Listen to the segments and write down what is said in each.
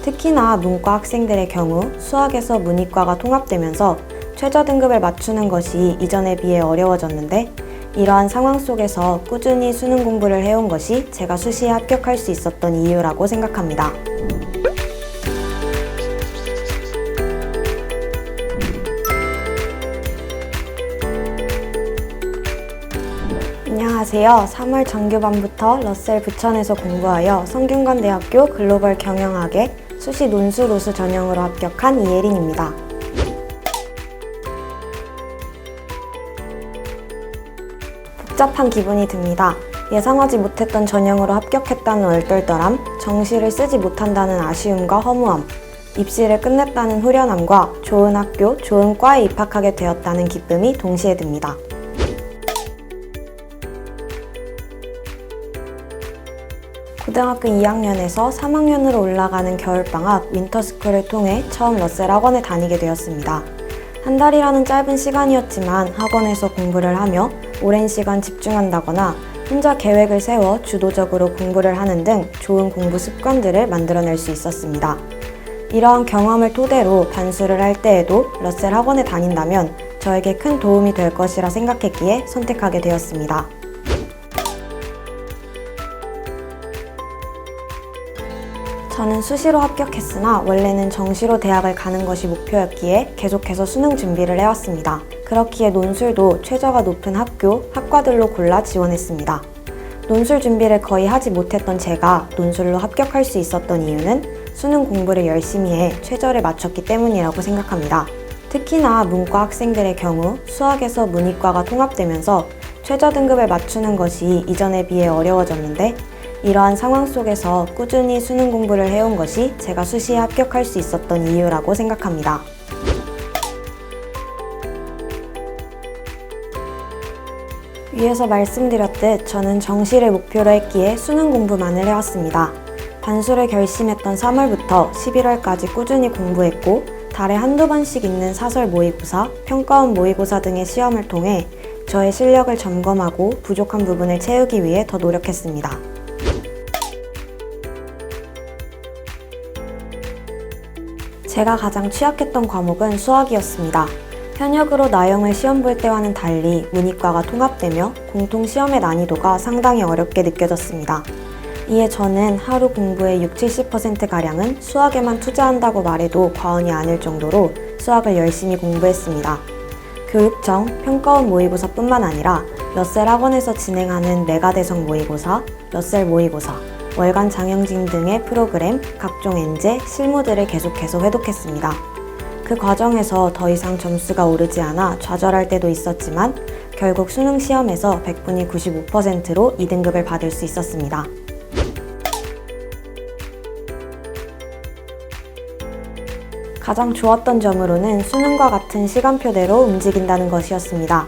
특히나 문과 학생들의 경우 수학에서 문이과가 통합되면서 최저 등급을 맞추는 것이 이전에 비해 어려워졌는데, 이러한 상황 속에서 꾸준히 수능 공부를 해온 것이 제가 수시에 합격할 수 있었던 이유라고 생각합니다. 안녕하세요. 3월 정규반부터 러셀 부천에서 공부하여 성균관대학교 글로벌 경영학에 수시 논술 우수 전형으로 합격한 이예린입니다. 복잡한 기분이 듭니다. 예상하지 못했던 전형으로 합격했다는 얼떨떨함, 정시를 쓰지 못한다는 아쉬움과 허무함, 입시를 끝냈다는 후련함과 좋은 학교, 좋은 과에 입학하게 되었다는 기쁨이 동시에 듭니다. 고등학교 2학년에서 3학년으로 올라가는 겨울방학 윈터스쿨을 통해 처음 러셀 학원에 다니게 되었습니다. 한 달이라는 짧은 시간이었지만 학원에서 공부를 하며 오랜 시간 집중한다거나 혼자 계획을 세워 주도적으로 공부를 하는 등 좋은 공부 습관들을 만들어낼 수 있었습니다. 이러한 경험을 토대로 반수를 할 때에도 러셀 학원에 다닌다면 저에게 큰 도움이 될 것이라 생각했기에 선택하게 되었습니다. 저는 수시로 합격했으나 원래는 정시로 대학을 가는 것이 목표였기에 계속해서 수능 준비를 해왔습니다. 그렇기에 논술도 최저가 높은 학교, 학과들로 골라 지원했습니다. 논술 준비를 거의 하지 못했던 제가 논술로 합격할 수 있었던 이유는 수능 공부를 열심히 해 최저를 맞췄기 때문이라고 생각합니다. 특히나 문과 학생들의 경우 수학에서 문이과가 통합되면서 최저 등급을 맞추는 것이 이전에 비해 어려워졌는데, 이러한 상황 속에서 꾸준히 수능 공부를 해온 것이 제가 수시에 합격할 수 있었던 이유라고 생각합니다. 위에서 말씀드렸듯 저는 정시를 목표로 했기에 수능 공부만을 해왔습니다. 반수를 결심했던 3월부터 11월까지 꾸준히 공부했고, 달에 한두 번씩 있는 사설 모의고사, 평가원 모의고사 등의 시험을 통해 저의 실력을 점검하고 부족한 부분을 채우기 위해 더 노력했습니다. 제가 가장 취약했던 과목은 수학이었습니다. 현역으로 나영을 시험 볼 때와는 달리 문이과가 통합되며 공통 시험의 난이도가 상당히 어렵게 느껴졌습니다. 이에 저는 하루 공부의 60-70%가량은 수학에만 투자한다고 말해도 과언이 아닐 정도로 수학을 열심히 공부했습니다. 교육청, 평가원 모의고사뿐만 아니라 러셀 학원에서 진행하는 메가대성 모의고사, 러셀 모의고사, 월간 장영진 등의 프로그램, 각종 엔제, 실무들을 계속해서 회독했습니다. 그 과정에서 더 이상 점수가 오르지 않아 좌절할 때도 있었지만 결국 수능 시험에서 100분위 95%로 2등급을 받을 수 있었습니다. 가장 좋았던 점으로는 수능과 같은 시간표대로 움직인다는 것이었습니다.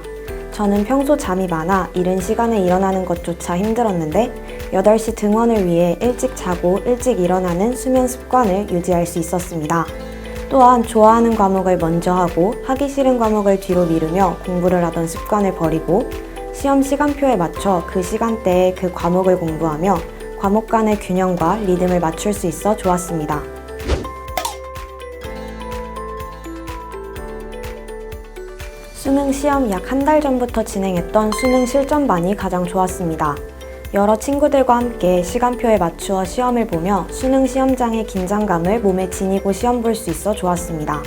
저는 평소 잠이 많아 이른 시간에 일어나는 것조차 힘들었는데 8시 등원을 위해 일찍 자고 일찍 일어나는 수면 습관을 유지할 수 있었습니다. 또한 좋아하는 과목을 먼저 하고 하기 싫은 과목을 뒤로 미루며 공부를 하던 습관을 버리고 시험 시간표에 맞춰 그 시간대에 그 과목을 공부하며 과목 간의 균형과 리듬을 맞출 수 있어 좋았습니다. 수능 시험 약 한 달 전부터 진행했던 수능 실전반이 가장 좋았습니다. 여러 친구들과 함께 시간표에 맞추어 시험을 보며 수능 시험장의 긴장감을 몸에 지니고 시험 볼 수 있어 좋았습니다.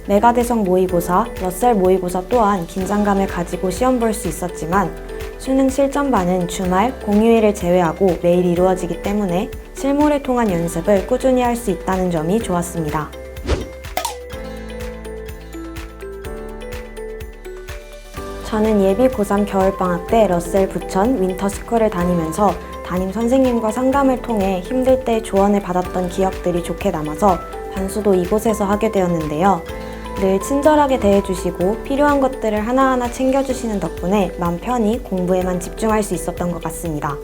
메가대성 모의고사, 러셀 모의고사 또한 긴장감을 가지고 시험 볼 수 있었지만 수능 실전반은 주말, 공휴일을 제외하고 매일 이루어지기 때문에 실무를 통한 연습을 꾸준히 할 수 있다는 점이 좋았습니다. 저는 예비 고3 겨울방학 때 러셀 부천 윈터스쿨을 다니면서 담임 선생님과 상담을 통해 힘들 때 조언을 받았던 기억들이 좋게 남아서 반수도 이곳에서 하게 되었는데요. 늘 친절하게 대해주시고 필요한 것들을 하나하나 챙겨주시는 덕분에 맘 편히 공부에만 집중할 수 있었던 것 같습니다.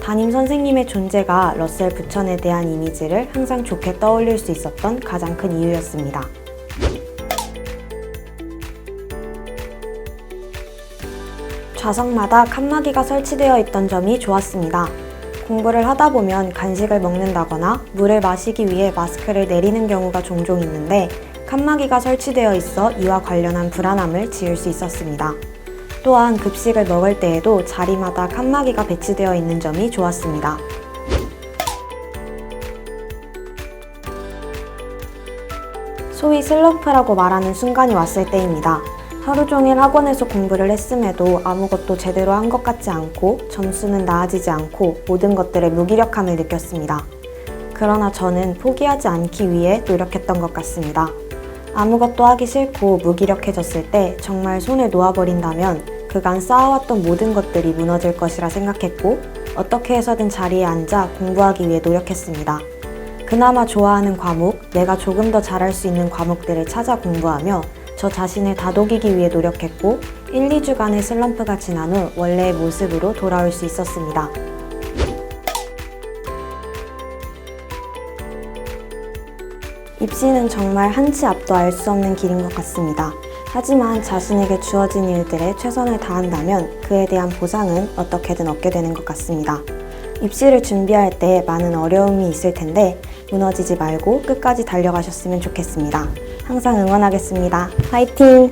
담임 선생님의 존재가 러셀 부천에 대한 이미지를 항상 좋게 떠올릴 수 있었던 가장 큰 이유였습니다. 좌석마다 칸막이가 설치되어 있던 점이 좋았습니다. 공부를 하다 보면 간식을 먹는다거나 물을 마시기 위해 마스크를 내리는 경우가 종종 있는데 칸막이가 설치되어 있어 이와 관련한 불안함을 지울 수 있었습니다. 또한 급식을 먹을 때에도 자리마다 칸막이가 배치되어 있는 점이 좋았습니다. 소위 슬럼프라고 말하는 순간이 왔을 때입니다. 하루 종일 학원에서 공부를 했음에도 아무것도 제대로 한 것 같지 않고 점수는 나아지지 않고 모든 것들에 무기력함을 느꼈습니다. 그러나 저는 포기하지 않기 위해 노력했던 것 같습니다. 아무것도 하기 싫고 무기력해졌을 때 정말 손을 놓아버린다면 그간 쌓아왔던 모든 것들이 무너질 것이라 생각했고 어떻게 해서든 자리에 앉아 공부하기 위해 노력했습니다. 그나마 좋아하는 과목, 내가 조금 더 잘할 수 있는 과목들을 찾아 공부하며 저 자신을 다독이기 위해 노력했고 1, 2주간의 슬럼프가 지난 후 원래의 모습으로 돌아올 수 있었습니다. 입시는 정말 한치 앞도 알 수 없는 길인 것 같습니다. 하지만 자신에게 주어진 일들에 최선을 다한다면 그에 대한 보상은 어떻게든 얻게 되는 것 같습니다. 입시를 준비할 때 많은 어려움이 있을 텐데 무너지지 말고 끝까지 달려가셨으면 좋겠습니다. 항상 응원하겠습니다. 화이팅!